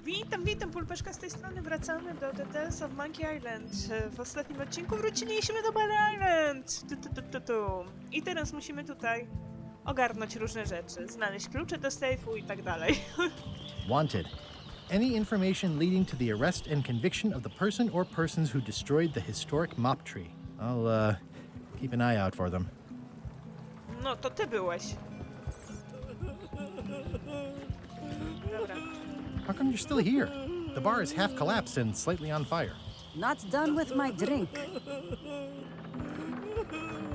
Witam, Pulpeszka z tej strony. Wracamy do The Tales of Monkey Island. W ostatnim odcinku wróciliśmy do Bar Island. I teraz musimy tutaj ogarnąć różne rzeczy. Znaleźć klucze do sejfu i tak dalej. Wanted. Any information leading to the arrest and conviction of the person or persons who destroyed the historic mop tree. I'll, keep an eye out for them. No, to ty byłeś. Dobra. How come you're still here? The bar is half collapsed and slightly on fire. Not done with my drink.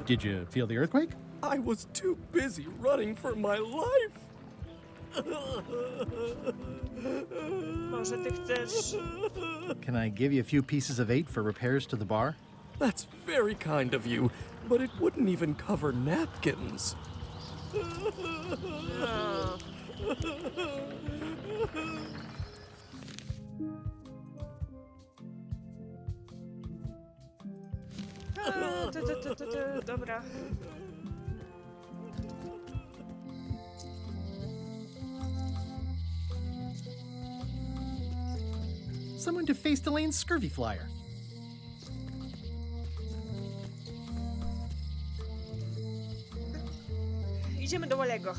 Did you feel the earthquake? I was too busy running for my life. Może ty chcesz... Can I give you a few pieces of eight for repairs to the bar? That's very kind of you, but it wouldn't even cover napkins. No. Dobra. Someone defaced Elaine's scurvy flyer. Idziemy do Walego.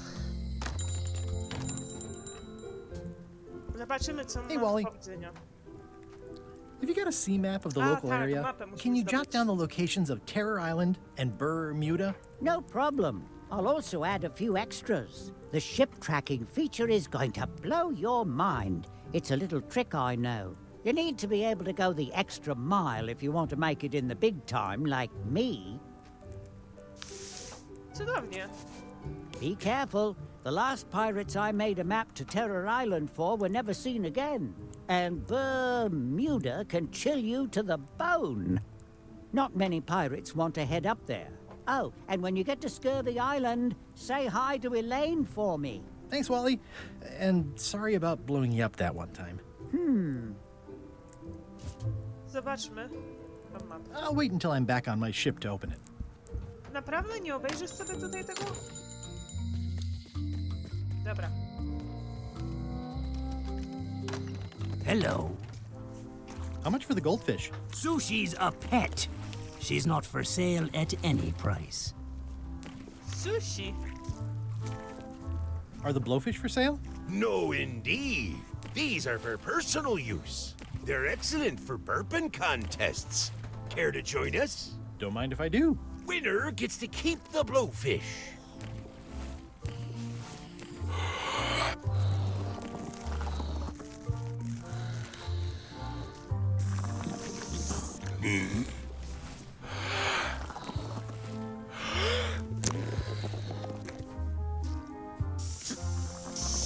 Zobaczymy, co Hey, ma Wally. do powiedzenia. Have you got a sea map of the local tak, area? mapę musimy Can you zdobyć. jot down the locations of Terror Island and Bermuda? No problem. I'll also add a few extras. The ship tracking feature is going to blow your mind. It's a little trick, I know. You need to be able to go the extra mile if you want to make it in the big time, like me. Cudownie. Be careful. The last pirates I made a map to Terror Island for were never seen again. And Bermuda can chill you to the bone. Not many pirates want to head up there. Oh, and when you get to Scurvy Island, say hi to Elaine for me. Thanks, Wally. And sorry about blowing you up that one time. Zobaczmy. Mam mapę. I'll wait until I'm back on my ship to open it. Naprawdę nie obejrzysz sobie tutaj tego? Dobra. Hello. How much for the goldfish? Sushi's a pet. She's not for sale at any price. Sushi. Are the blowfish for sale? No, indeed. These are for personal use. They're excellent for burping contests. Care to join us? Don't mind if I do. Winner gets to keep the blowfish.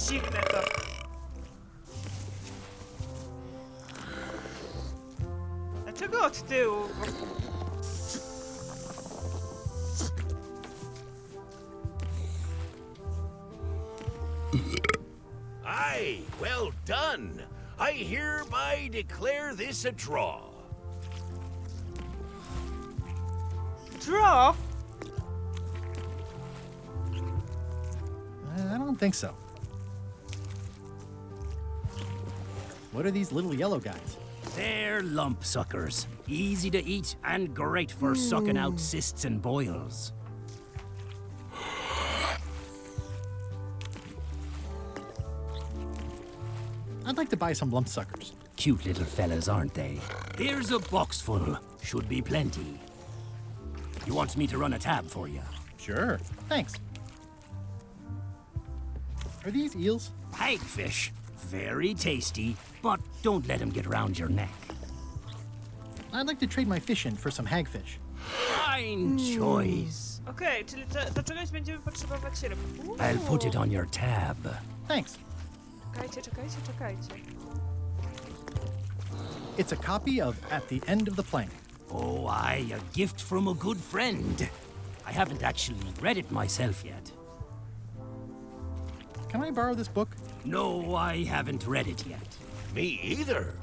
Dziwne to. Dlaczego od tyłu? Aye, well done. I hereby declare this a draw. Draw? I don't think so. What are these little yellow guys? They're lump suckers. Easy to eat and great for sucking out cysts and boils. I'd like to buy some lump suckers. Cute little fellas, aren't they? Here's a box full. Should be plenty. You want me to run a tab for you? Sure. Thanks. Are these eels? Hagfish. Very tasty, but don't let them get around your neck. I'd like to trade my fish in for some hagfish. Fine choice. Okej, czyli do czegoś będziemy potrzebować ryb. I'll put it on your tab. Thanks. Czekajcie. It's a copy of At the End of the Plank. Oh, aye, a gift from a good friend. I haven't actually read it myself yet. Can I borrow this book? No, I haven't read it yet. Me either.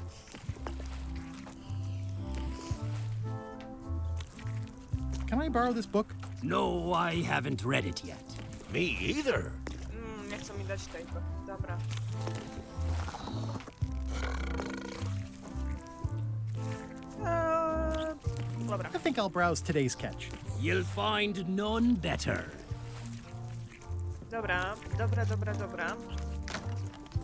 Can I borrow this book? No, I haven't read it yet. Me either. Nie chcą mi dać tego. Dobra. think I'll browse today's catch. You'll find none better. Dobra.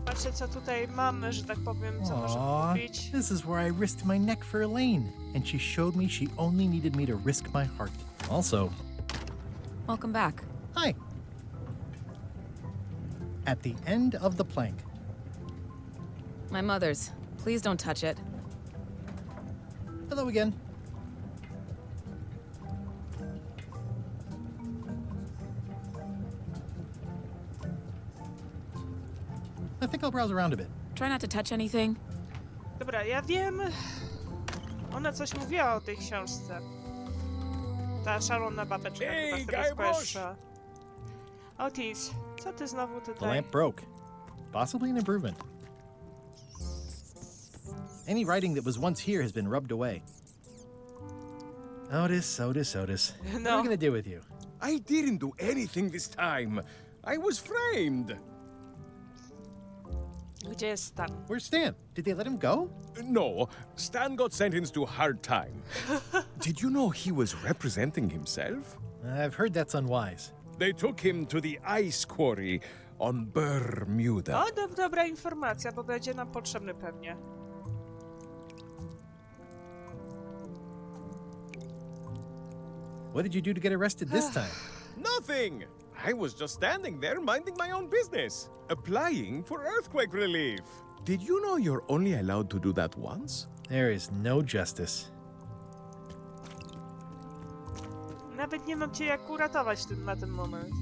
Patrzę, co tutaj mamy, że tak powiem, co możemy Aw, kupić. this is where I risked my neck for Elaine, and she showed me she only needed me to risk my heart. Also, Welcome back. hi. At the end of the plank. My mother's. Please don't touch it. Hello again. I think I'll browse around a bit. Try not to touch anything. Dobra, ja wiem. Ona coś mówiła o tej książce. Ta szalona babeczka chyba z tego skojarsza. Otis, co ty znowu The tutaj? lamp broke. Possibly an improvement. Any writing that was once here has been rubbed away. Otis. What are No. we gonna do with you? I didn't do anything this time. I was framed. Gdzie jest Stan? Where's Stan? Did they let him go? No, Stan got sentenced to hard time. Did you know he was representing himself? I've heard that's unwise. They took him to the ice quarry on Bermuda. O, dobra informacja, bo będzie nam potrzebny pewnie. What did you do to get arrested this time? Nothing! I was just standing there minding my own business, applying for earthquake relief. Did you know you're only allowed to do that once? There is no justice. Nawet nie mam cię jak uratować na ten moment.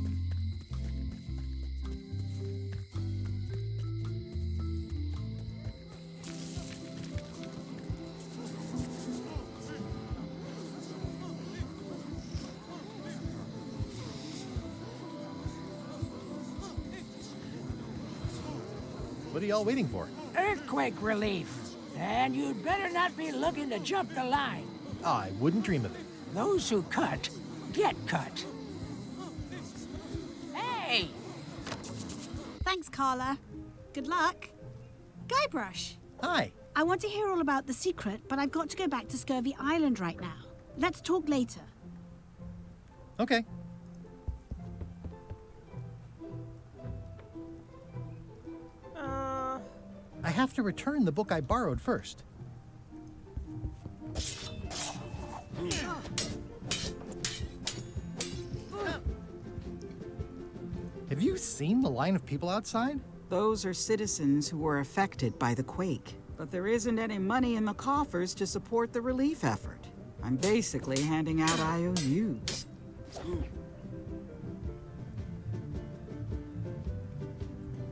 What are y'all waiting for? Earthquake relief. And you'd better not be looking to jump the line. I wouldn't dream of it. Those who cut, get cut. Hey! Thanks, Carla. Good luck. Guybrush, Hi. I want to hear all about the secret, but I've got to go back to Scurvy Island right now. Let's talk later. Okay. I have to return the book I borrowed first. Have you seen the line of people outside? Those are citizens who were affected by the quake. But there isn't any money in the coffers to support the relief effort. I'm basically handing out IOUs.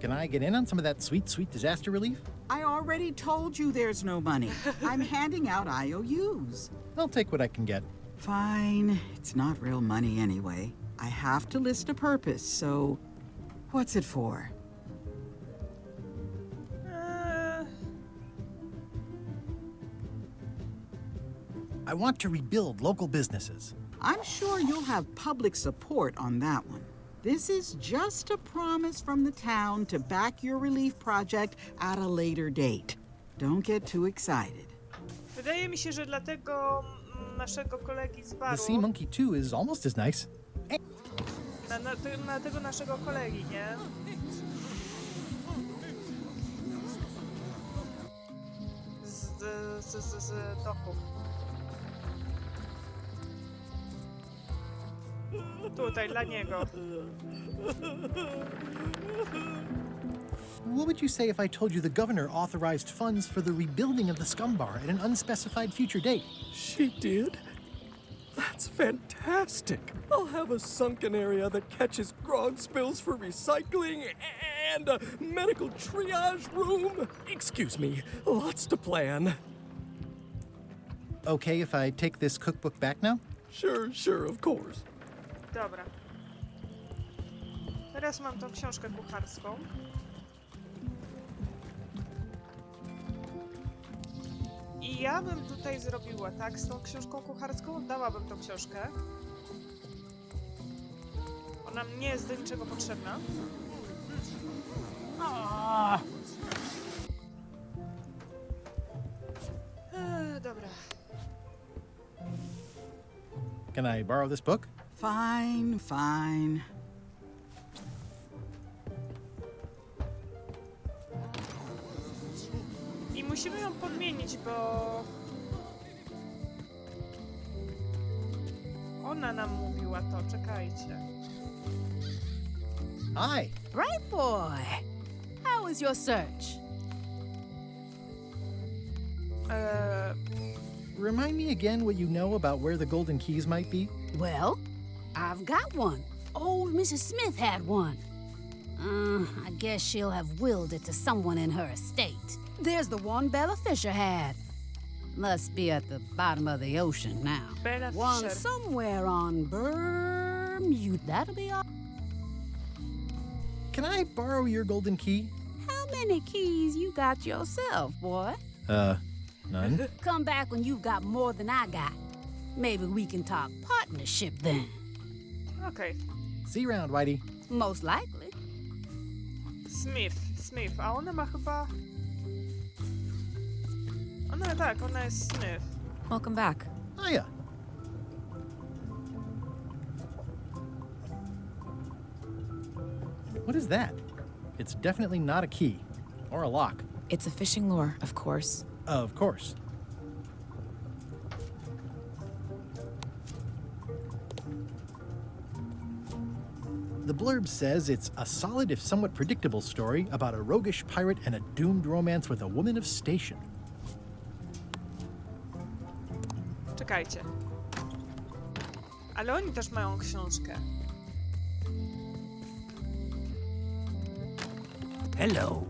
Can I get in on some of that sweet, sweet disaster relief? I already told you there's no money. I'm handing out IOUs. I'll take what I can get. Fine. It's not real money anyway. I have to list a purpose, so what's it for? I want to rebuild local businesses. I'm sure you'll have public support on that one. This is just a promise from the town to back your relief project at a later date. Don't get too excited. Wydaje mi się, że dla tego naszego kolegi z The baru, Sea Monkey 2 is almost as nice. na tego naszego kolegi, nie? Z doków. Tutaj, dla niego. What would you say if I told you the governor authorized funds for the rebuilding of the scum bar at an unspecified future date? She did? That's fantastic. I'll have a sunken area that catches grog spills for recycling and a medical triage room. Excuse me, lots to plan. Okay if I take this cookbook back now? Sure, of course. Dobra. Teraz mam tą książkę kucharską. I ja bym tutaj zrobiła tak z tą książką kucharską, dałabym tą książkę. Ona nie jest do niczego potrzebna. Dobra. Can I borrow this book? Fine, fine. I musimy ją podmienić, bo... Ona nam mówiła to, czekajcie. Hi. Bright boy. How was your search? Remind me again what you know about where the golden keys might be? Well, I've got one. Old Mrs. Smith had one. I guess she'll have willed it to someone in her estate. There's the one Bella Fisher had. Must be at the bottom of the ocean now. Bella One Fisher. somewhere on Bermuda. That'll be all. Can I borrow your golden key? How many keys you got yourself, boy? None. Come back when you've got more than I got. Maybe we can talk partnership then. Okej. See you around, Whitey. Most likely. Smith. A ona ma chyba... Ona jest Smith. Welcome back. Hiya. What is that? It's definitely not a key. Or a lock. It's a fishing lure, of course. Of course. The blurb says it's a solid if somewhat predictable story about a roguish pirate and a doomed romance with a woman of station. Czekajcie. Ale oni też mają książkę. Hello.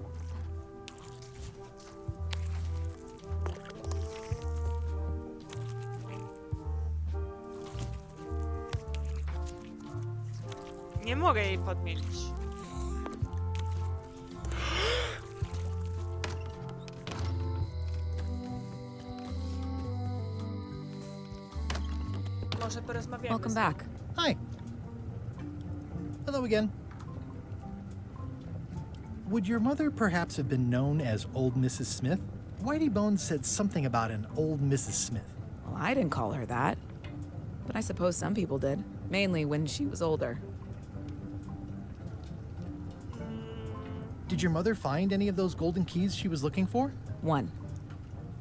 Nie mogę jej podmienić. Może porozmawiamy. Welcome back. Hi. Hello again. Would your mother perhaps have been known as Old Mrs. Smith? Whitey Bones said something about an old Mrs. Smith. Well, I didn't call her that. But I suppose some people did. Mainly when she was older. Did your mother find any of those golden keys she was looking for? One.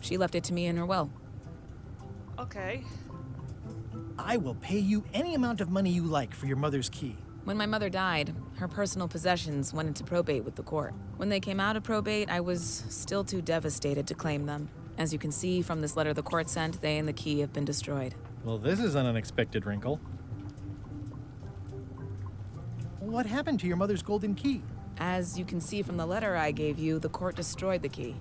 She left it to me in her will. Okej. I will pay you any amount of money you like for your mother's key. When my mother died, her personal possessions went into probate with the court. When they came out of probate, I was still too devastated to claim them. As you can see from this letter the court sent, they and the key have been destroyed. Well, this is an unexpected wrinkle. What happened to your mother's golden key? As you can see from the letter I gave you, the court destroyed the key.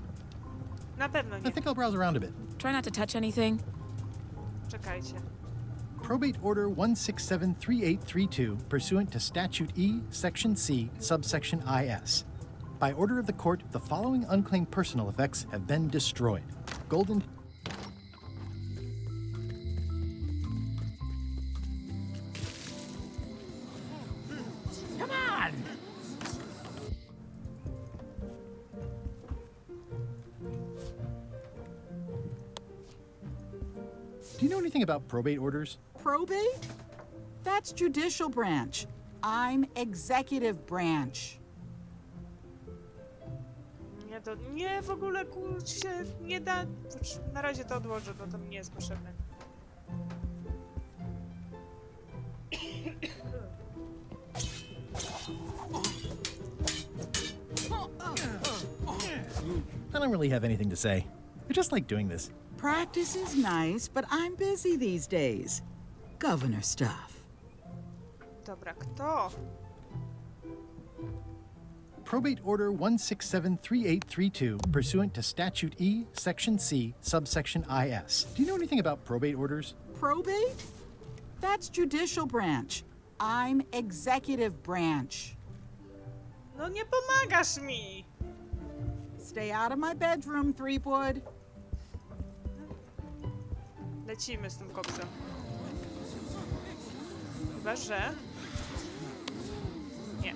Na pewno I nie. think I'll browse around a bit. Try not to touch anything. Czekajcie. Probate Order 1673832, pursuant to Statute E, Section C, subsection IS. By order of the court, the following unclaimed personal effects have been destroyed. Golden... Come on! Do you know anything about probate orders? Probate? That's judicial branch. I'm executive branch. Nie, w ogóle się nie da. Na razie to odłożę, bo to mi nie jest potrzebne. I don't really have anything to say. I just like doing this. Practice is nice, but I'm busy these days. Governor stuff. Dobra, kto? Probate Order 1673832, pursuant to Statute E, Section C, subsection IS. Do you know anything about probate orders? Probate? That's judicial branch. I'm executive branch. No nie pomagasz mi! Stay out of my bedroom, Threepwood. Lecimy z tym koksem. Chyba, że... Nie.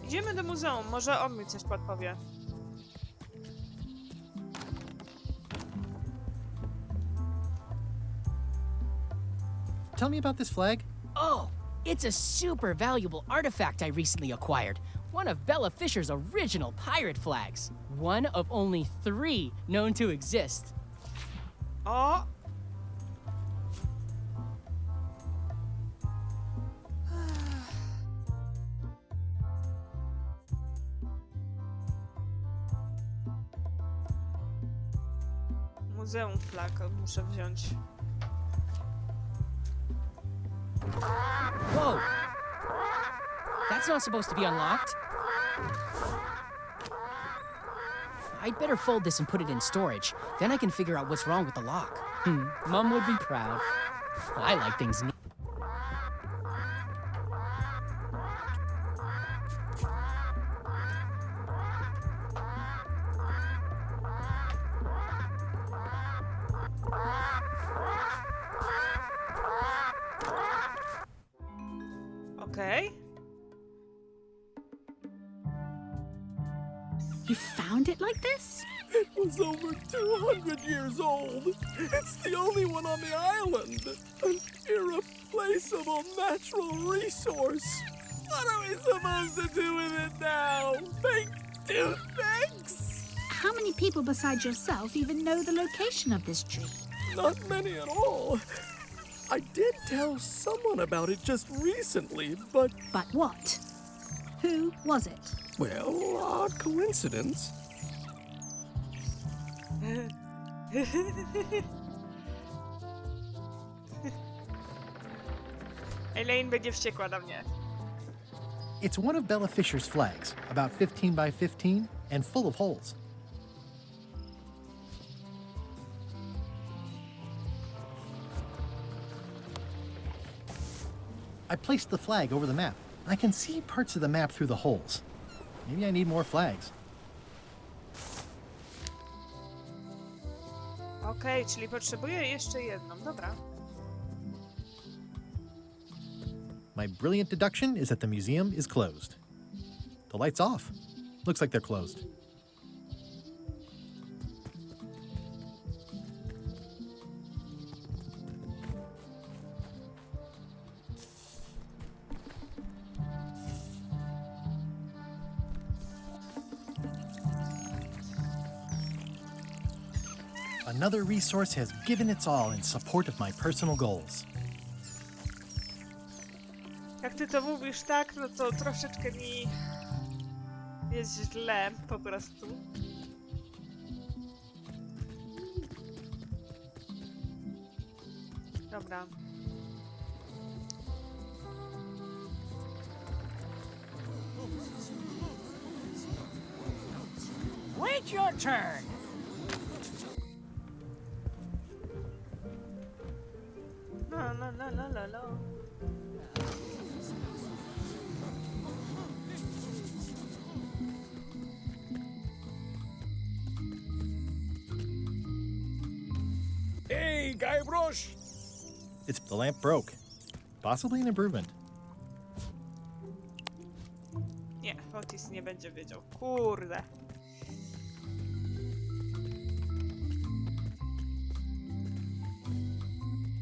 Idziemy do muzeum, może on mi coś podpowie. tell me about this flag. Oh, it's a super valuable artifact I recently acquired. One of Bella Fisher's original pirate flags. One of only 3 known to exist. O! Muzeum flag muszę wziąć. Whoa! That's not supposed to be unlocked. I'd better fold this and put it in storage. Then I can figure out what's wrong with the lock. Mom would be proud. I like things neat. Okej. You found it like this? It was over 200 years old. It's the only one on the island. An irreplaceable natural resource. What are we supposed to do with it now? Make toothpicks? How many people besides yourself even know the location of this tree? Not many at all. I did tell someone about it just recently, but... But what? Who was it? Well, odd coincidence. Elaine będzie wściekła na mnie. It's one of Bella Fisher's flags, about 15 by 15 and full of holes. I placed the flag over the map. I can see parts of the map through the holes. Maybe I need more flags. Okej, czyli potrzebuję jeszcze jedną. Dobra. My brilliant deduction is that the museum is closed. The light's off. Looks like they're closed. Another resource has given its all in support of my personal goals. Jak ty to mówisz tak, no to troszeczkę mi jest źle po prostu. Dobra. Wait your turn! No, no, no, no, no, no. Hey, Guybrush! It's the lamp broke. Possibly an improvement. Nie, Otis nie będzie wiedział. Kurde.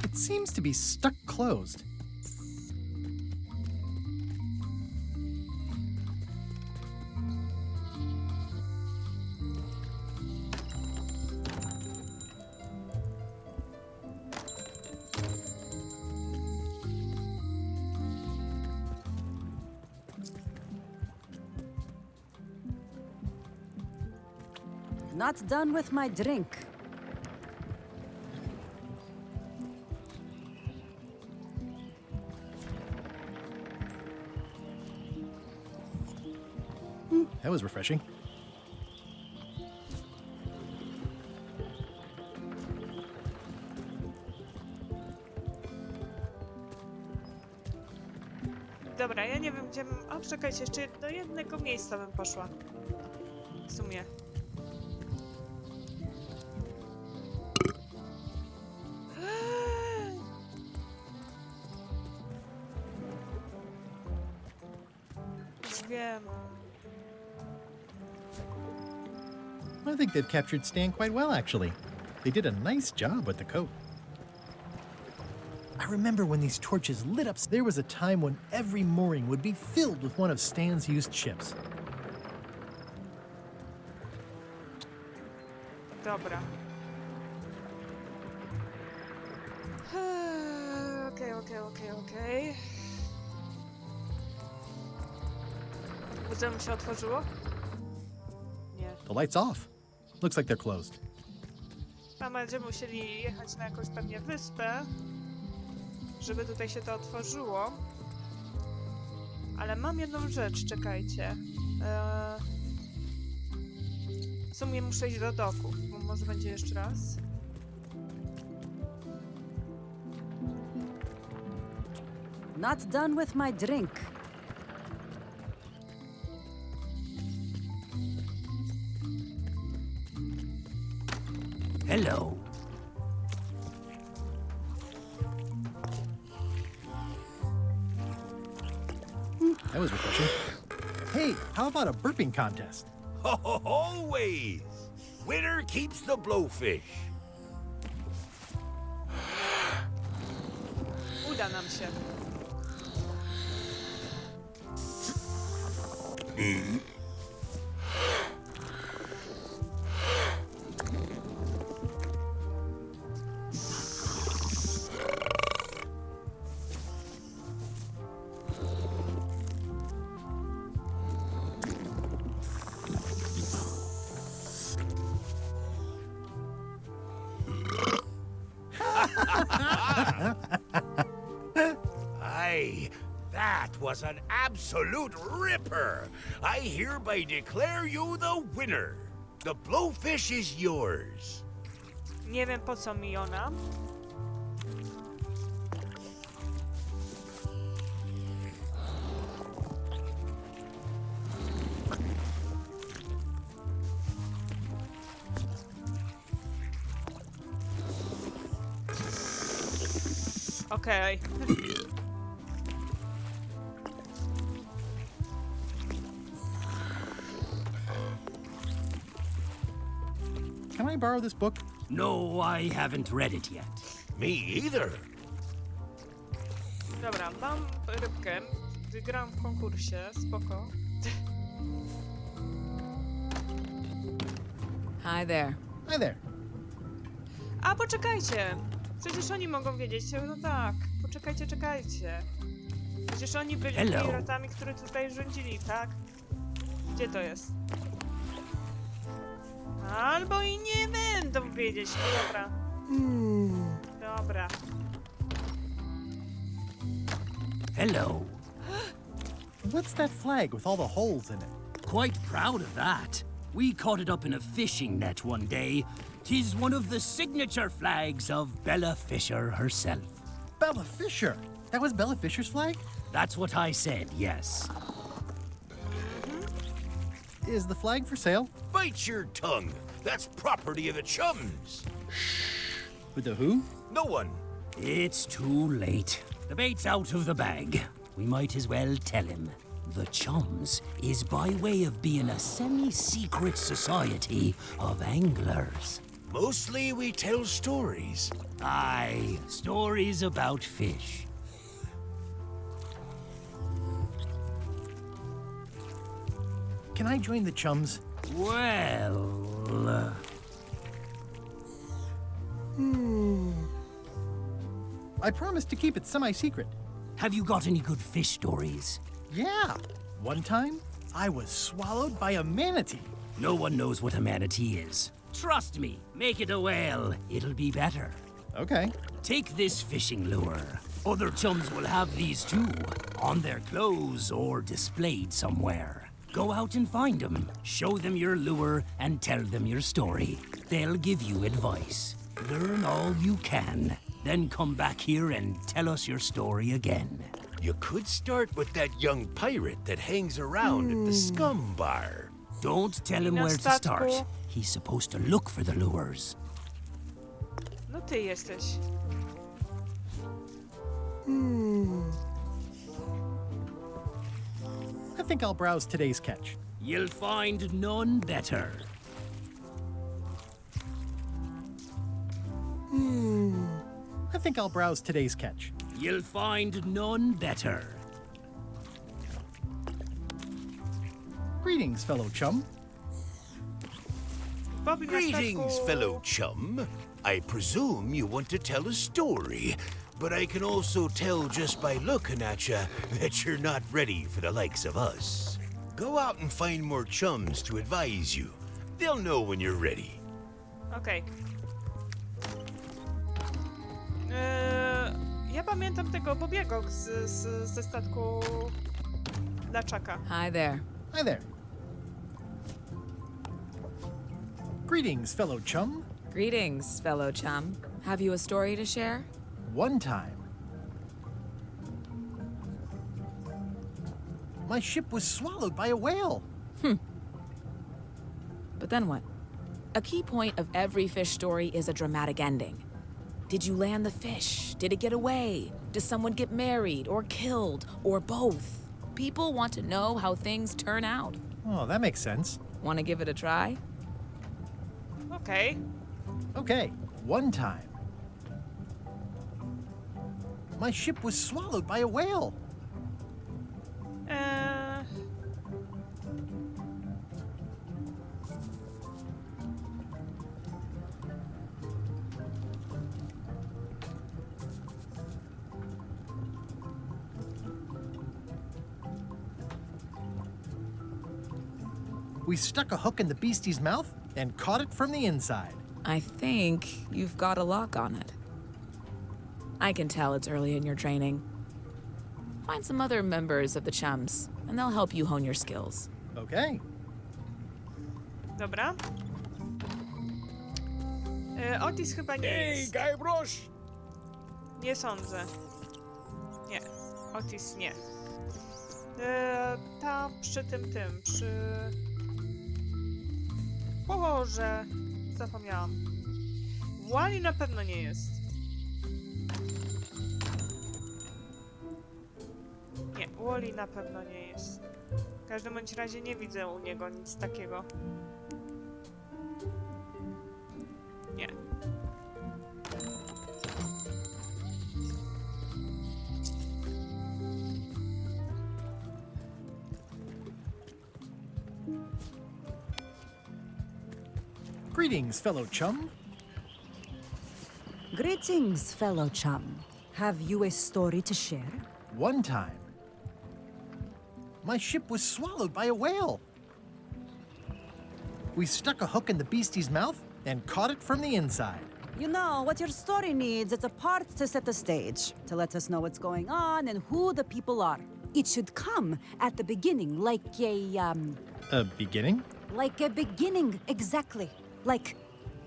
It seems to be stuck closed. Not done with my drink. That was refreshing. Dobra, ja nie wiem gdzie bym... O, czekajcie, jeszcze do jednego miejsca bym poszła. W sumie. Wiem. I think they've captured Stan quite well, actually. They did a nice job with the coat. I remember when these torches lit up. There was a time when every mooring would be filled with one of Stan's used ships. Dobra. Okej. Muzeum się otworzyło? Nie. The light's off. Looks like they're closed. A będziemy musieli jechać na jakąś pewnie wyspę, żeby tutaj się to otworzyło. Ale mam jedną rzecz, czekajcie. W sumie muszę iść do doku, bo może będzie jeszcze raz. Not done with my drink. Hello. That was refreshing. Hey, how about a burping contest? Always! Winner keeps the blowfish. Uda nam się. Aye, that was an absolute ripper. I hereby declare you the winner. The blowfish is yours. Nie wiem po co mi ona. Okej. Can I borrow this book? No, I haven't read it yet. Me either. Dobra, mam rybkę. Wygrałam w konkursie, spoko. Hi there. Hi there. A, poczekajcie! Przecież oni mogą wiedzieć. No tak, czekajcie. Przecież oni byli Hello. piratami, którzy tutaj rządzili, tak? Gdzie to jest? Albo i nie będą wiedzieć. No dobra. Dobra. Hello. What's that flag with all the holes in it? Quite proud of that. We caught it up in a fishing net one day. 'Tis one of the signature flags of Bella Fisher herself. Bella Fisher! That was Bella Fisher's flag? That's what I said, yes. Is the flag for sale? Bite your tongue. That's property of the chums. With the who? No one. It's too late. The bait's out of the bag. We might as well tell him. The Chums is by way of being a semi-secret society of anglers. Mostly we tell stories. Aye, stories about fish. Can I join the chums? Well... I promised to keep it semi-secret. Have you got any good fish stories? Yeah. One time, I was swallowed by a manatee. No one knows what a manatee is. Trust me, make it a whale. It'll be better. Okay. Take this fishing lure. Other chums will have these too, on their clothes or displayed somewhere. Go out and find them, show them your lure, and tell them your story. They'll give you advice. Learn all you can, then come back here and tell us your story again. You could start with that young pirate that hangs around at the scum bar. Don't tell him where to start. He's supposed to look for the lures. No ty jesteś. I think I'll browse today's catch. You'll find none better. I think I'll browse today's catch. You'll find none better. Greetings, fellow chum. Bobby na Greetings, statku. fellow chum. I presume you want to tell a story, but I can also tell just by looking at you that you're not ready for the likes of us. Go out and find more chums to advise you. They'll know when you're ready. Okej. Ja pamiętam tego Bobiego ze statku Laczaka. Hi there. Hi there. Greetings, fellow chum. Greetings, fellow chum. Have you a story to share? One time, my ship was swallowed by a whale. But then what? A key point of every fish story is a dramatic ending. Did you land the fish? Did it get away? Does someone get married or killed or both? People want to know how things turn out. Oh, that makes sense. Want to give it a try? Okej. Okay, one time, my ship was swallowed by a whale. We stuck a hook in the beastie's mouth and caught it from the inside. I think you've got a lock on it. I can tell it's early in your training. Find some other members of the chums, and they'll help you hone your skills. Okay. Dobra. Otis chyba nie jest. Guybrush! Nie sądzę. Nie. Otis nie. Tam przy tym, przy... Boże, zapomniałam. Wally na pewno nie jest. Nie, Wally na pewno nie jest. W każdym bądź razie nie widzę u niego nic takiego. Nie. Greetings, fellow chum. Greetings, fellow chum. Have you a story to share? One time, my ship was swallowed by a whale. We stuck a hook in the beastie's mouth and caught it from the inside. You know, what your story needs is a part to set the stage, to let us know what's going on and who the people are. It should come at the beginning, like A beginning? like a beginning, exactly. Like,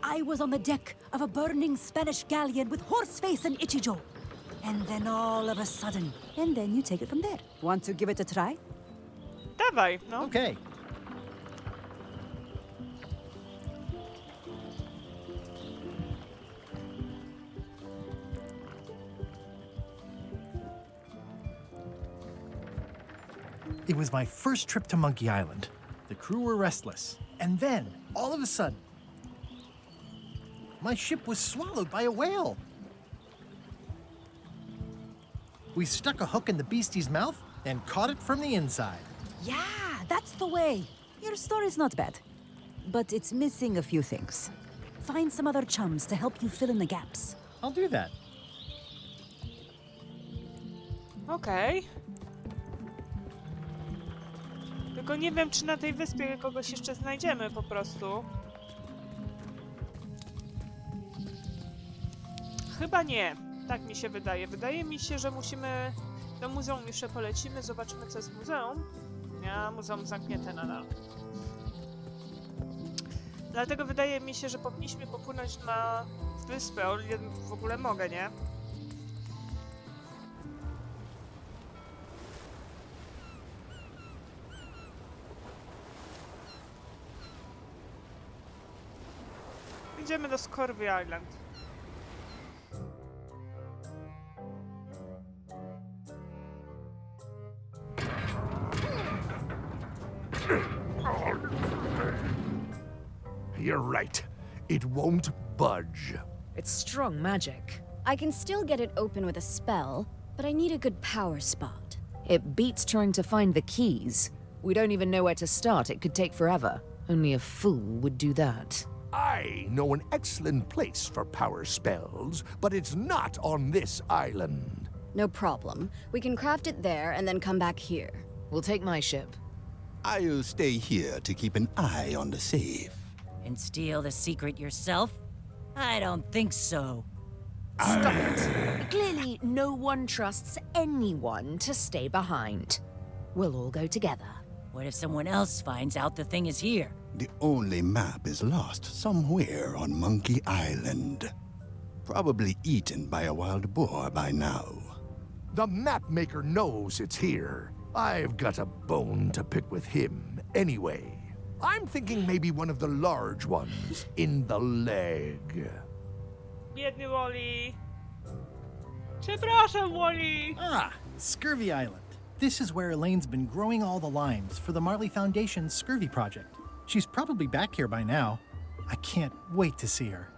I was on the deck of a burning Spanish galleon with Horseface and Ichijo. And then all of a sudden, and then you take it from there. Want to give it a try? Dawaj, no. Okay. It was my first trip to Monkey Island. The crew were restless. And then, all of a sudden, my ship was swallowed by a whale. We stuck a hook in the beastie's mouth and caught it from the inside. Yeah, that's the way. Your story's not bad. But it's missing a few things. Find some other chums to help you fill in the gaps. I'll do that. Okej. Tylko nie wiem, czy na tej wyspie kogoś jeszcze znajdziemy po prostu. Chyba nie. Tak mi się wydaje. Wydaje mi się, że musimy do muzeum jeszcze polecimy, zobaczymy co jest w muzeum. Nie, muzeum zamknięte nadal. Dlatego wydaje mi się, że powinniśmy popłynąć na wyspę, o ile w ogóle mogę, nie? Idziemy do Scorby Island. You're right. It won't budge. It's strong magic. I can still get it open with a spell, but I need a good power spot. It beats trying to find the keys. We don't even know where to start. It could take forever. Only a fool would do that. I know an excellent place for power spells, but it's not on this island. No problem. We can craft it there and then come back here. We'll take my ship. I'll stay here to keep an eye on the safe. And steal the secret yourself? I don't think so. Stop it. Clearly, no one trusts anyone to stay behind. We'll all go together. What if someone else finds out the thing is here? The only map is lost somewhere on Monkey Island. Probably eaten by a wild boar by now. The map maker knows it's here. I've got a bone to pick with him anyway. I'm thinking maybe one of the large ones in the leg. Biedny Wally. Przepraszam, Wally. Ah, Scurvy Island. This is where Elaine's been growing all the limes for the Marley Foundation's Scurvy project. She's probably back here by now. I can't wait to see her.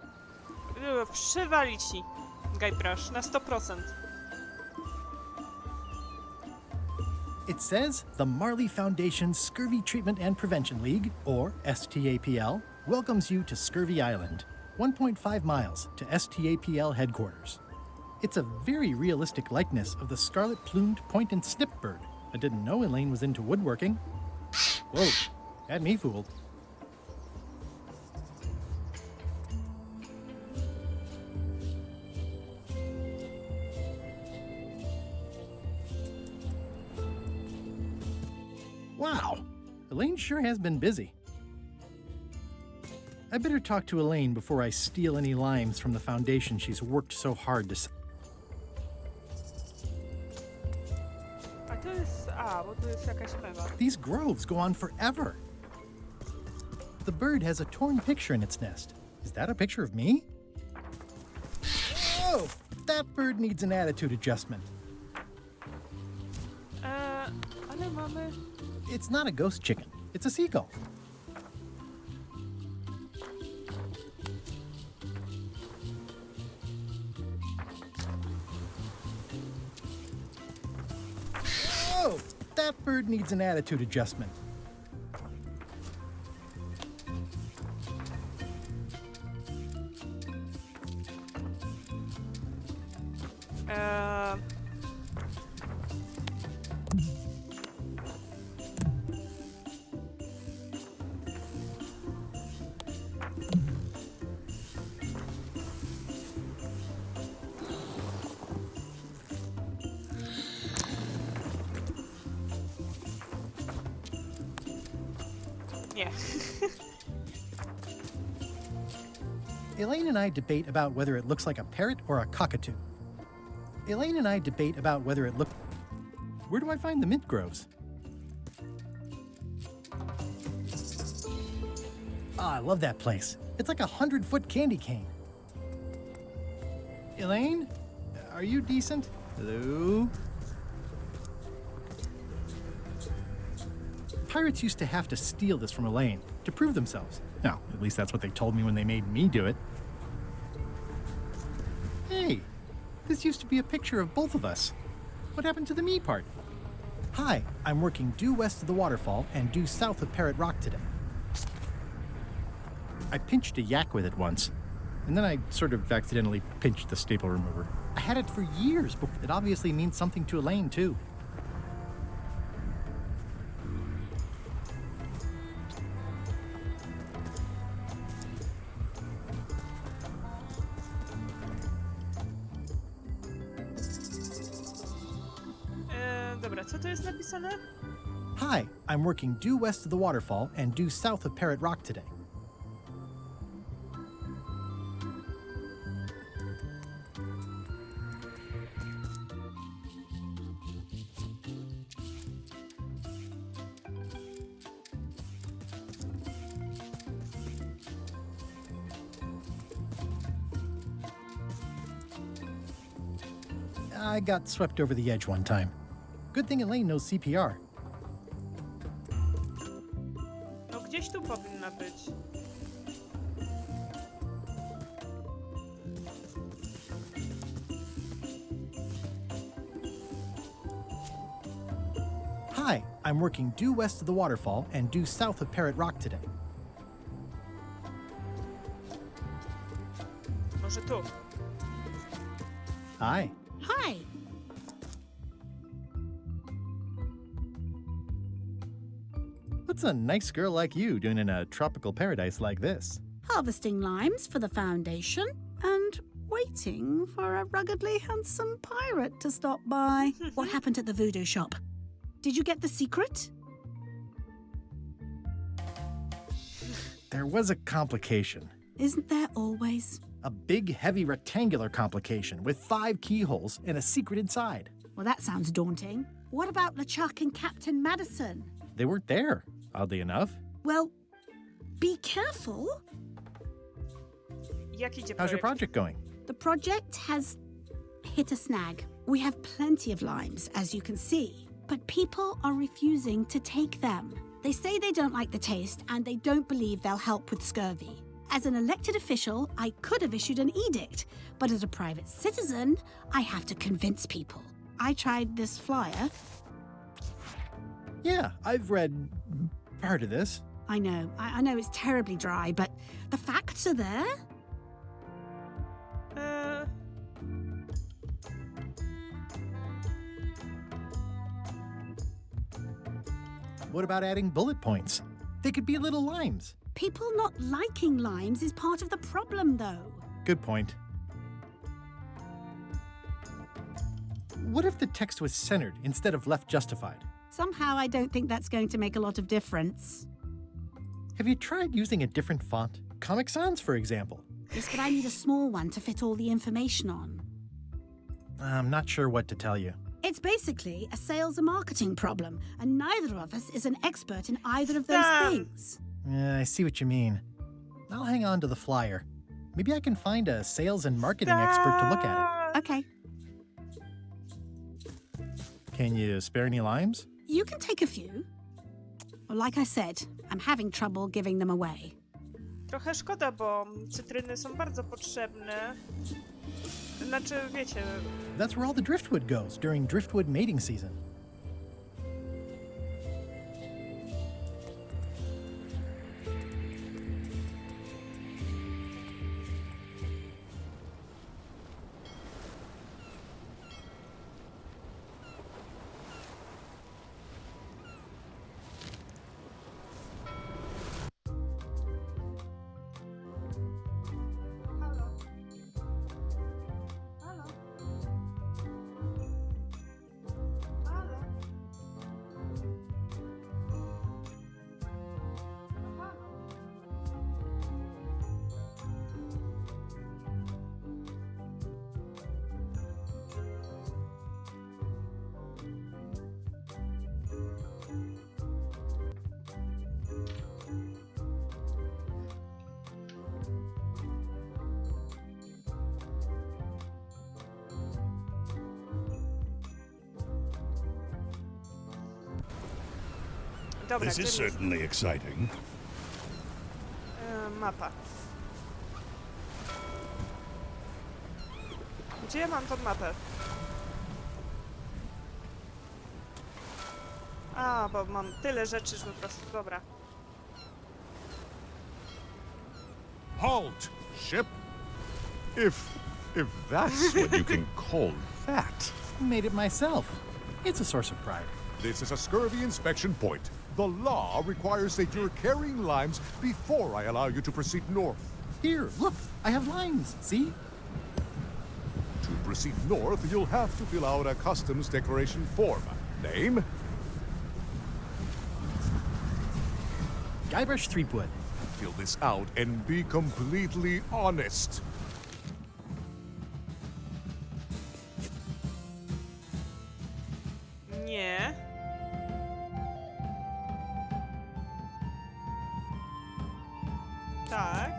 Przywalić ci, Gajprasz, na 100%. It says the Marley Foundation's Scurvy Treatment and Prevention League, or STAPL, welcomes you to Scurvy Island, 1.5 miles to STAPL headquarters. It's a very realistic likeness of the scarlet-plumed point and snip bird. I didn't know Elaine was into woodworking. Whoa, had me fooled. Wow, Elaine sure has been busy. I better talk to Elaine before I steal any limes from the foundation she's worked so hard to... Bo tu jest jakaś mewa. These groves go on forever. The bird has a torn picture in its nest. Is that a picture of me? Oh, that bird needs an attitude adjustment. Ale mamy... It's not a ghost chicken. It's a seagull. Oh, that bird needs an attitude adjustment. Nie. Elaine and I debate about whether it looks like a parrot or a cockatoo. Elaine and I debate about whether it looks... Where do I find the mint groves? Oh, I love that place. It's like a 100-foot candy cane. Elaine? Are you decent? Hello? Pirates used to have to steal this from Elaine to prove themselves. Now, at least that's what they told me when they made me do it. Hey, this used to be a picture of both of us. What happened to the me part? Hi, I'm working due west of the waterfall and due south of Parrot Rock today. I pinched a yak with it once, and then I sort of accidentally pinched the staple remover. I had it for years before. It obviously means something to Elaine, too. Dobra, co tu jest napisane? Hi, I'm working due west of the waterfall and due south of Parrot Rock today. I got swept over the edge one time. Good thing Elaine knows CPR. No gdzieś tu powinna być. Hi, I'm working due west of the waterfall and due south of Parrot Rock today. Może tu. Hi. Hi. What's a nice girl like you doing in a tropical paradise like this? Harvesting limes for the foundation and waiting for a ruggedly handsome pirate to stop by. What happened at the voodoo shop? Did you get the secret? There was a complication. Isn't there always? A big, heavy rectangular complication with 5 keyholes and a secret inside. Well, that sounds daunting. What about LeChuck and Captain Madison? They weren't there, oddly enough. Well, be careful. Jak idzie How's your projekt? project going? The project has hit a snag. We have plenty of limes, as you can see, but people are refusing to take them. They say they don't like the taste and they don't believe they'll help with scurvy. As an elected official, I could have issued an edict, but as a private citizen, I have to convince people. I tried this flyer. Yeah, I've read part of this. I know it's terribly dry, but the facts are there. What about adding bullet points? They could be little limes. People not liking limes is part of the problem, though. Good point. What if the text was centered instead of left justified? Somehow I don't think that's going to make a lot of difference. Have you tried using a different font? Comic Sans, for example. Yes, but I need a small one to fit all the information on. I'm not sure what to tell you. It's basically a sales and marketing problem, and neither of us is an expert in either of those things. Yeah, I see what you mean. I'll hang on to the flyer. Maybe I can find a sales and marketing expert to look at Okay. it. Can you spare any limes? You can take a few. Well, like I said, I'm having trouble giving them away. Trochę szkoda, bo cytryny są bardzo potrzebne. Znaczy, wiecie... That's where all the driftwood goes during driftwood mating season. Dobra, This is gdzie jest? certainly exciting. Mapa. Gdzie ja mam tą mapę? A, bo mam tyle rzeczy, że po prostu... Dobra. Halt, ship! If that's what you can call that. Made it myself. It's a source of pride. This is a scurvy inspection point. The law requires that you're carrying limes before I allow you to proceed north. Here, look, I have limes, see? To proceed north, you'll have to fill out a customs declaration form. Name? Guybrush Threepwood. Fill this out and be completely honest. Nie. Tak.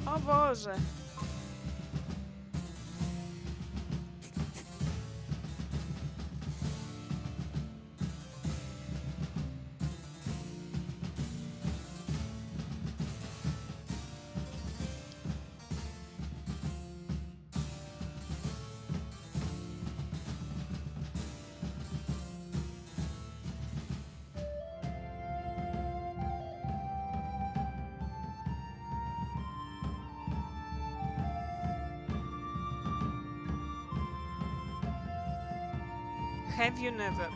O Boże. Have you never?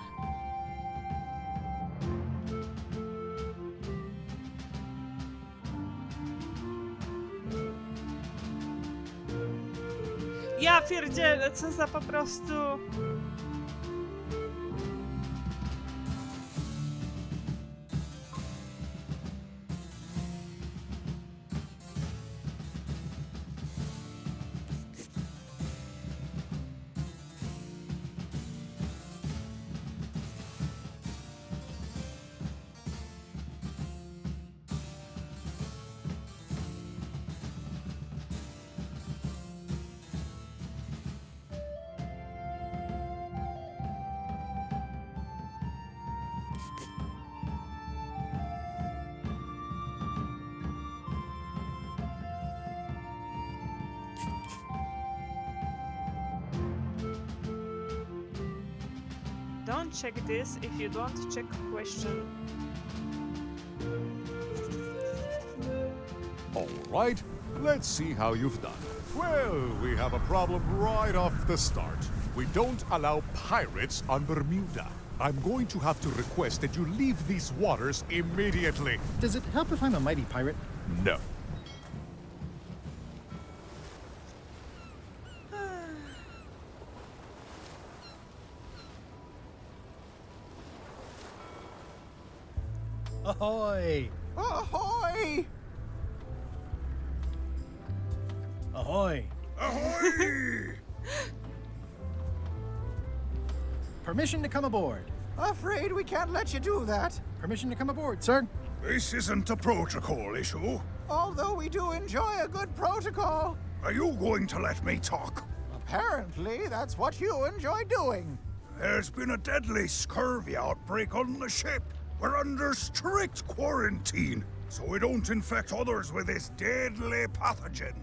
Ja pierdzielę, co za po prostu... Don't check this if you don't check question. All right, let's see how you've done. Well, we have a problem right off the start. We don't allow pirates on Bermuda. I'm going to have to request that you leave these waters immediately. Does it help if I'm a mighty pirate? No. Ahoy! Ahoy! Ahoy! Ahoy! Permission to come aboard. Afraid we can't let you do that. Permission to come aboard, sir. This isn't a protocol issue. Although we do enjoy a good protocol. Are you going to let me talk? Apparently, that's what you enjoy doing. There's been a deadly scurvy outbreak on the ship. We're under strict quarantine, so we don't infect others with this deadly pathogen.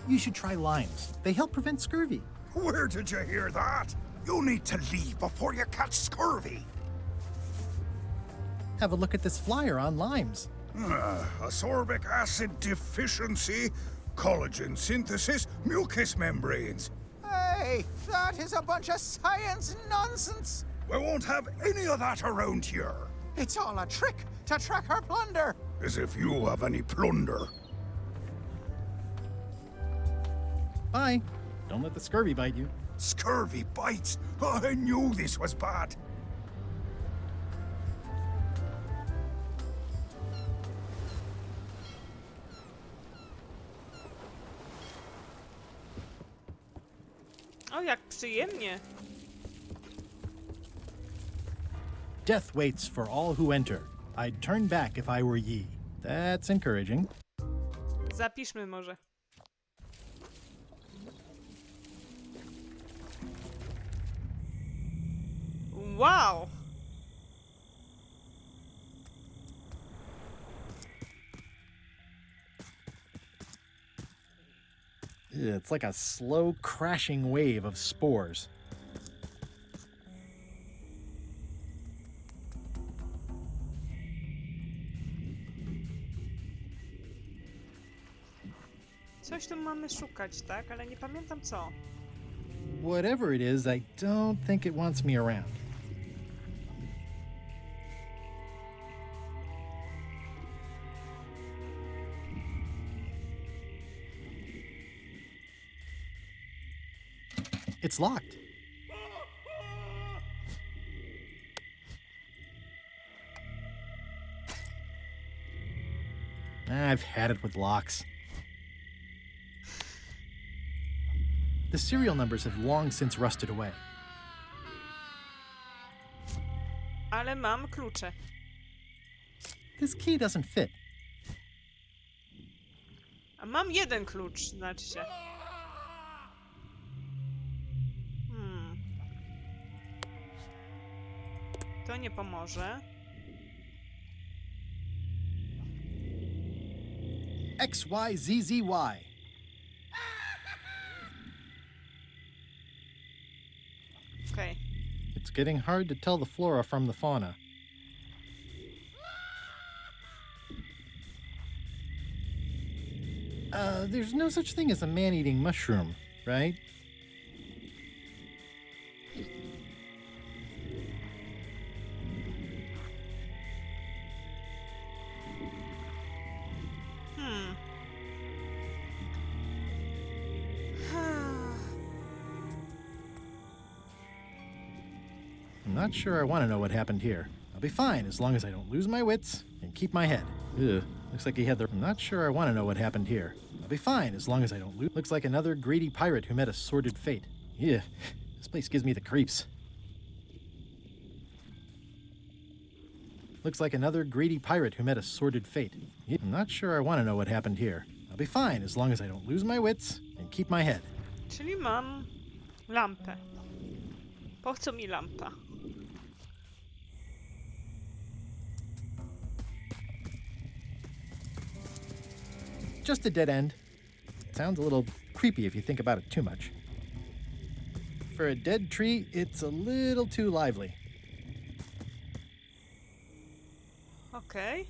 You should try limes. They help prevent scurvy. Where did you hear that? You need to leave before you catch scurvy. Have a look at this flyer on limes. Ascorbic acid deficiency, collagen synthesis, mucous membranes. Hey, that is a bunch of science nonsense. We won't have any of that around here. It's all a trick to track our plunder. As if you have any plunder. Bye. Don't let the scurvy bite you. Scurvy bites? I knew this was bad. O, jak przyjemnie. Death waits for all who enter. I'd turn back if I were ye. That's encouraging. Zapiszmy może. Wow! It's like a slow crashing wave of spores. Coś tu mamy szukać, tak? Ale nie pamiętam co. Whatever it is, I don't think it wants me around. It's locked. I've had it with locks. The serial numbers have long since rusted away. Ale mam klucze. This key doesn't fit. A mam jeden klucz, znaczy się. To nie pomoże. XYZZY. Okay. It's getting hard to tell the flora from the fauna. There's no such thing as a man-eating mushroom, right? I'm not sure I want to know what happened here. I'll be fine as long as I don't lose my wits and keep my head. Ugh, looks like he had the... I'm not sure I want to know what happened here. I'll be fine as long as I don't lose... Looks like another greedy pirate who met a sordid fate. Yeah, this place gives me the creeps. Looks like another greedy pirate who met a sordid fate. Yeah, I'm not sure I want to know what happened here. I'll be fine as long as I don't lose my wits and keep my head. Czyli mam lampę. Po co mi lampa? Just a dead end. Sounds a little creepy if you think about it too much. For a dead tree, it's a little too lively. Okej.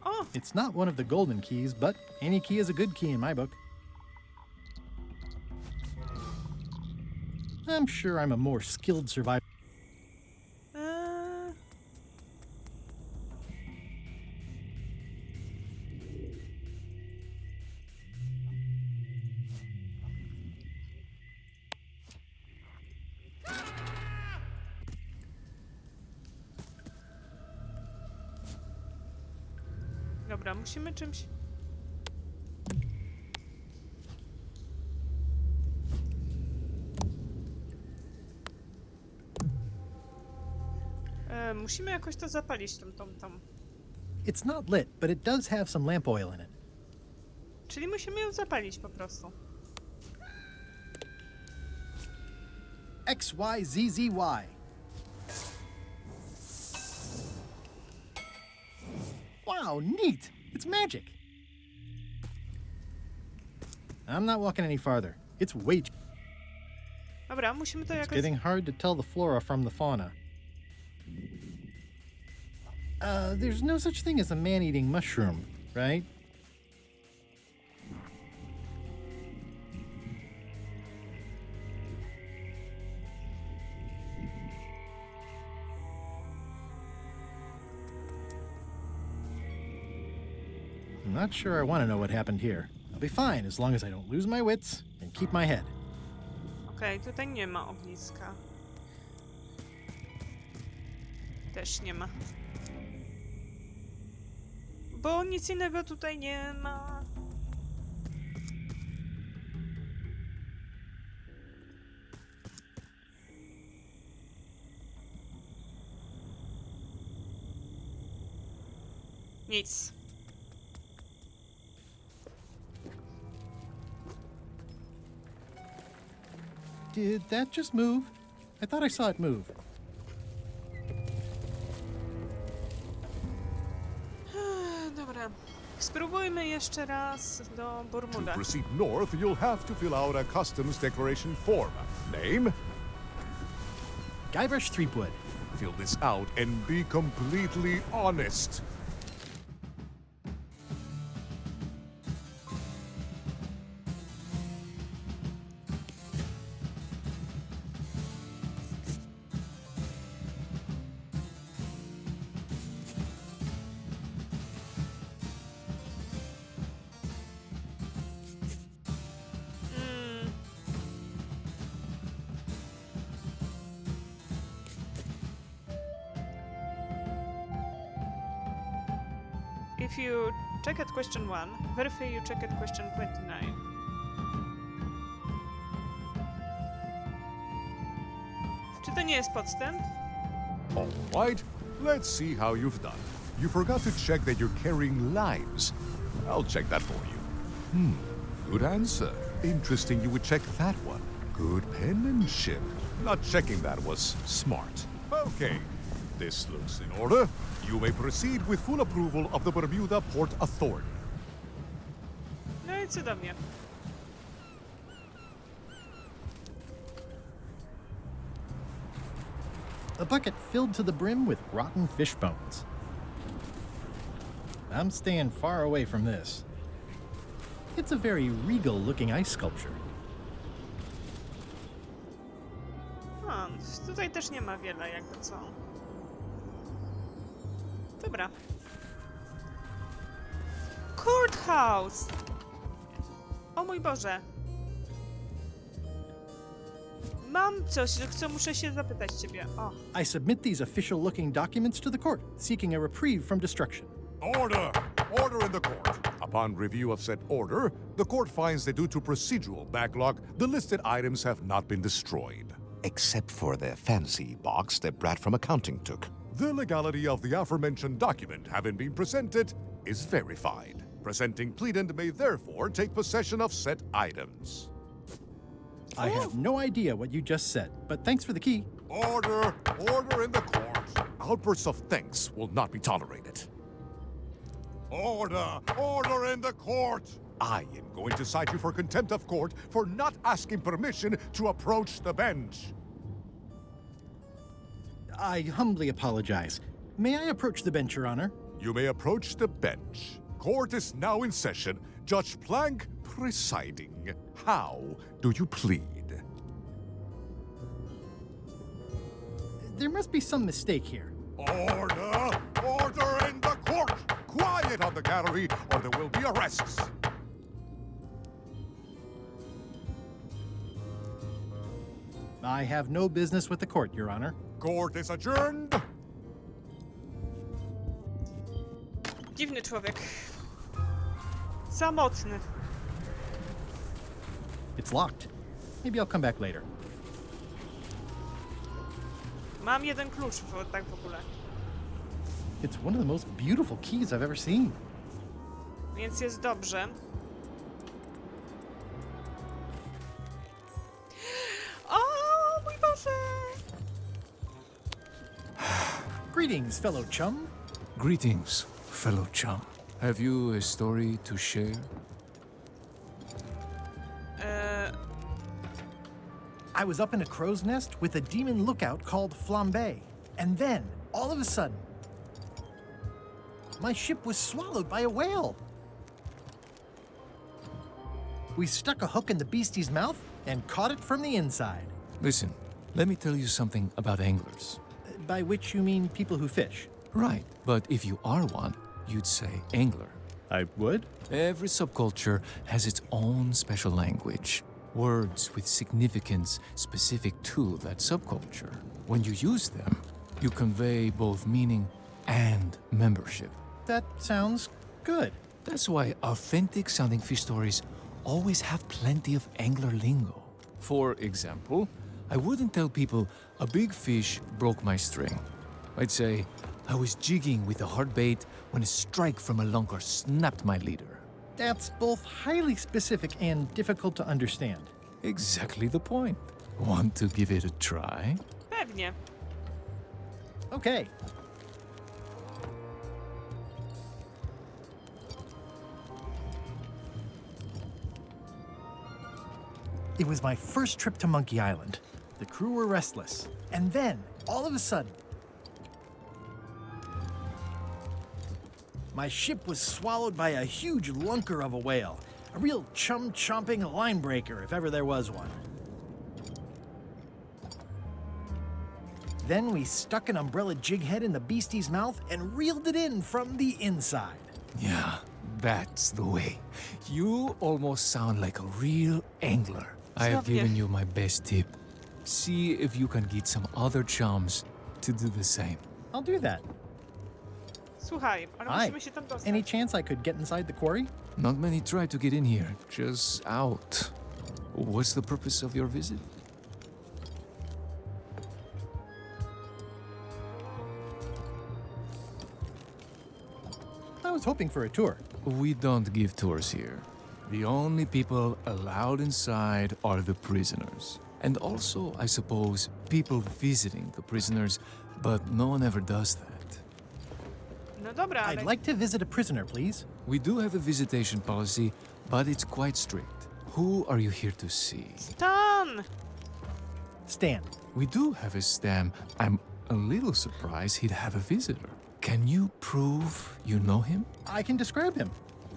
Oh! It's not one of the golden keys, but any key is a good key in my book. I'm sure I'm a more skilled survivor. Dobra, musimy czymś... musimy jakoś to zapalić, tą. It's not lit, but it does have some lamp oil in it. Czyli musimy ją zapalić po prostu. XYZZY. Wow, neat! It's magic! I'm not walking any farther. It's way too... Dobra, musimy to It's jakoś... getting hard to tell the flora from the fauna. There's no such thing as a man-eating mushroom, right? I'm not sure I want to know what happened here. I'll be fine as long as I don't lose my wits and keep my head. Okej, tutaj nie ma ogniska. Też nie ma. Bo nic innego tutaj nie ma. Nic. Did that just move? I thought I saw it move. Dobra. Spróbujmy jeszcze raz do To Bermuda. proceed north, you'll have to fill out a customs declaration form. Name? Guybrush Threepwood. Fill this out and be completely honest. If you check at question 1, verify you check at question 29. Czy to nie jest podstęp? All right, let's see how you've done. You forgot to check that you're carrying limes. I'll check that for you. Good answer. Interesting you would check that one. Good penmanship. Not checking that was smart. Okay, this looks in order. You may proceed with full approval of the Bermuda Port Authority. No i cudownie. A bucket filled to the brim with rotten fish bones. I'm staying far away from this. It's a very regal-looking ice sculpture. A, tutaj też nie ma wiele, jakby co. Dobra. Courthouse! O mój Boże. Mam coś, co muszę się zapytać ciebie. O. I submit these official-looking documents to the court, seeking a reprieve from destruction. Order! Order in the court. Upon review of said order, the court finds that due to procedural backlog, the listed items have not been destroyed. Except for the fancy box that Brat from accounting took. The legality of the aforementioned document having been presented is verified. Presenting pleadant may therefore take possession of said items. I have no idea what you just said, but thanks for the key. Order! Order in the court! Outbursts of thanks will not be tolerated. Order! Order in the court! I am going to cite you for contempt of court for not asking permission to approach the bench. I humbly apologize. May I approach the bench, Your Honor? You may approach the bench. Court is now in session. Judge Plank presiding. How do you plead? There must be some mistake here. Order! Order in the court! Quiet on the gallery, or there will be arrests. I have no business with the court, Your Honor. Court is adjourned. Dziwny człowiek. Samotny. It's locked. Maybe I'll come back later. Mam jeden klucz, tak w ogóle. It's one of the most beautiful keys I've ever seen. Więc jest dobrze. O mój Boże! Greetings, fellow chum. Greetings, fellow chum. Have you a story to share? I was up in a crow's nest with a demon lookout called Flambe. And then, all of a sudden, my ship was swallowed by a whale. We stuck a hook in the beastie's mouth and caught it from the inside. Listen, let me tell you something about anglers. By which you mean people who fish? Right, but if you are one, you'd say angler. I would? Every subculture has its own special language. Words with significance specific to that subculture. When you use them, you convey both meaning and membership. That sounds good. That's why authentic sounding fish stories always have plenty of angler lingo. For example, I wouldn't tell people a big fish broke my string. I'd say I was jigging with a hard bait when a strike from a lunker snapped my leader. That's both highly specific and difficult to understand. Exactly the point. Want to give it a try? Pewnie. Okay. It was my first trip to Monkey Island. The crew were restless. And then, all of a sudden, my ship was swallowed by a huge lunker of a whale. A real chum-chomping line breaker, if ever there was one. Then we stuck an umbrella jig head in the beastie's mouth and reeled it in from the inside. Yeah, that's the way. You almost sound like a real angler. I have given you my best tip. See if you can get some other chums to do the same. I'll do that. Słuchaj, ale Hi. musimy się tam dostać. Any chance I could get inside the quarry? Not many try to get in here, just out. What's the purpose of your visit? I was hoping for a tour. We don't give tours here. The only people allowed inside are the prisoners. And also, I suppose, people visiting the prisoners, but no one ever does that. No dobra, ale... I'd like to visit a prisoner, please. We do have a visitation policy, but it's quite strict. Who are you here to see? Stan! Stan. We do have a Stan. I'm a little surprised he'd have a visitor. Can you prove you know him? I can describe him.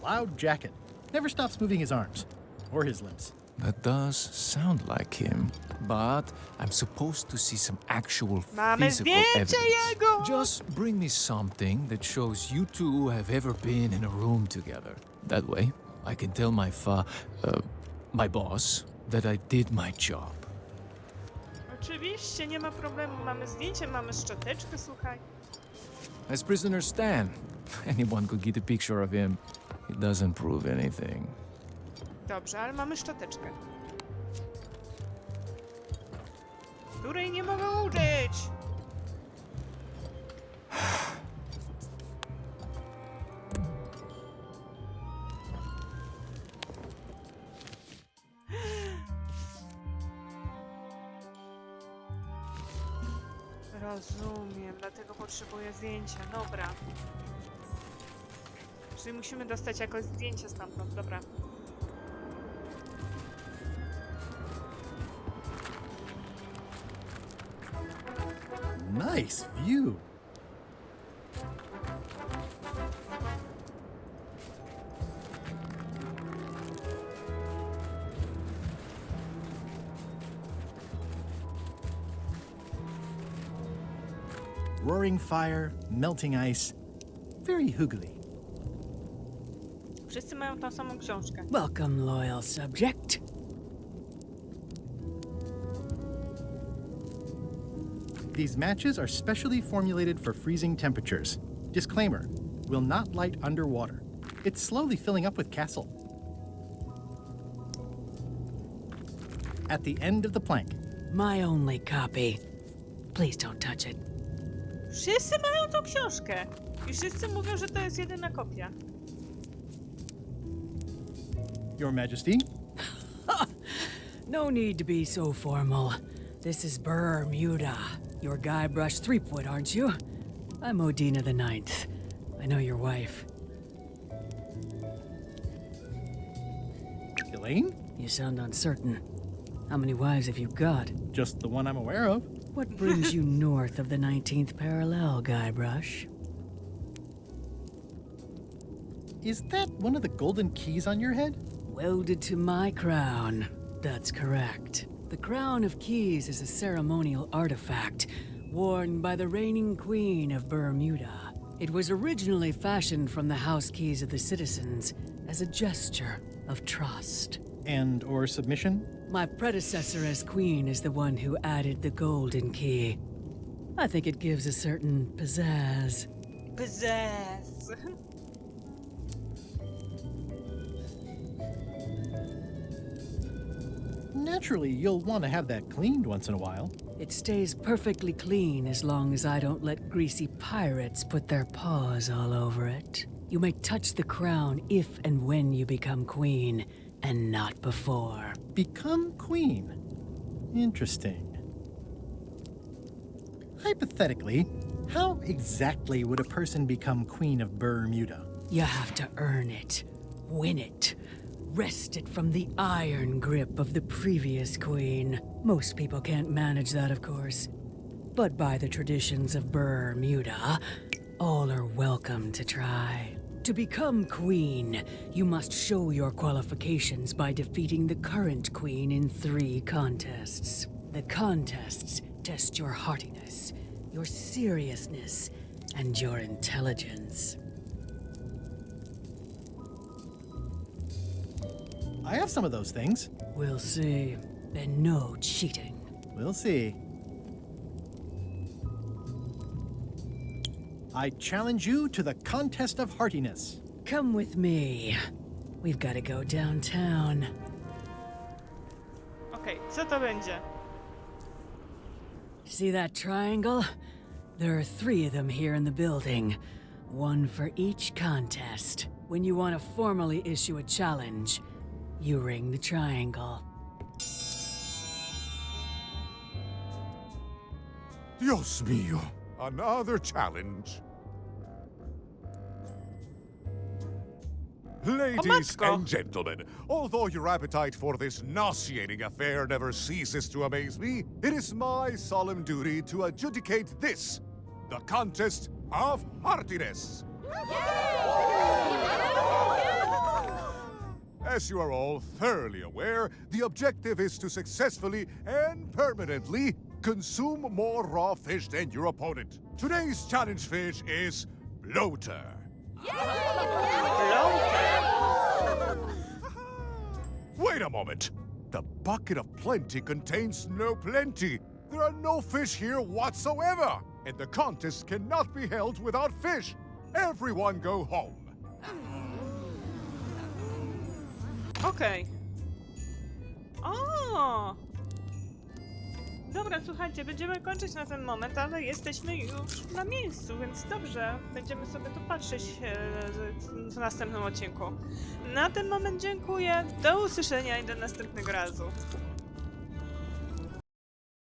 Loud jacket. Never stops moving his arms. Or his limbs. That does sound like him, but I'm supposed to see some actual Mamy physical zdjęcie evidence. jego! Just bring me something that shows you two have ever been in a room together. That way, I can tell my boss that I did my job. Oczywiście, nie ma problemu. Mamy zdjęcie, mamy szczoteczkę, słuchaj. As prisoner Stan, anyone could get a picture of him. It doesn't prove anything. Dobrze, ale mamy szczoteczkę. Której nie mogę użyć. Rozumiem, dlatego potrzebuję zdjęcia. Dobra. Czyli musimy dostać jakoś zdjęcie stamtąd, dobra. Nice view. Roaring fire, melting ice. Very hygge. Wszyscy mają tą samą książkę. Welcome, loyal subject. These matches are specially formulated for freezing temperatures. Disclaimer, will not light underwater. It's slowly filling up with castle. At the end of the plank. My only copy. Please don't touch it. Wszyscy mają tą książkę. I wszyscy mówią, że to jest jedyna kopia. Your Majesty? No need to be so formal. This is Bermuda. You're Guybrush Threepwood, aren't you? I'm Odina the Ninth. I know your wife. Elaine? You sound uncertain. How many wives have you got? Just the one I'm aware of. What brings you north of the 19th parallel, Guybrush? Is that one of the golden keys on your head? Welded to my crown. That's correct. The Crown of Keys is a ceremonial artifact worn by the reigning queen of Bermuda. It was originally fashioned from the house keys of the citizens as a gesture of trust. And/or submission? My predecessor as queen is the one who added the golden key. I think it gives a certain pizzazz. Pizzazz. Naturally, you'll want to have that cleaned once in a while. It stays perfectly clean as long as I don't let greasy pirates put their paws all over it. You may touch the crown if and when you become queen, and not before. Become queen? Interesting. Hypothetically, how exactly would a person become queen of Bermuda? You have to earn it, win it, wrest it from the iron grip of the previous queen. Most people can't manage that, of course. But by the traditions of Bermuda, all are welcome to try. To become queen, you must show your qualifications by defeating the current queen in 3 contests. The contests test your heartiness, your seriousness, and your intelligence. I have some of those things. We'll see. And no cheating. We'll see. I challenge you to the contest of heartiness. Come with me. We've got to go downtown. Okej, co to będzie? See that triangle? There are 3 of them here in the building. 1 for each contest. When you want to formally issue a challenge, you ring the triangle. Dios mío, another challenge. Ladies and gentlemen, although your appetite for this nauseating affair never ceases to amaze me, it is my solemn duty to adjudicate this, the contest of heartiness. As you are all thoroughly aware, the objective is to successfully and permanently consume more raw fish than your opponent. Today's challenge fish is bloater. Wait a moment. The bucket of plenty contains no plenty. There are no fish here whatsoever. And the contest cannot be held without fish. Everyone go home. Okej. O! Dobra, słuchajcie, będziemy kończyć na ten moment, ale jesteśmy już na miejscu, więc dobrze. Będziemy sobie tu patrzeć w następnym odcinku. Na ten moment dziękuję. Do usłyszenia i do następnego razu.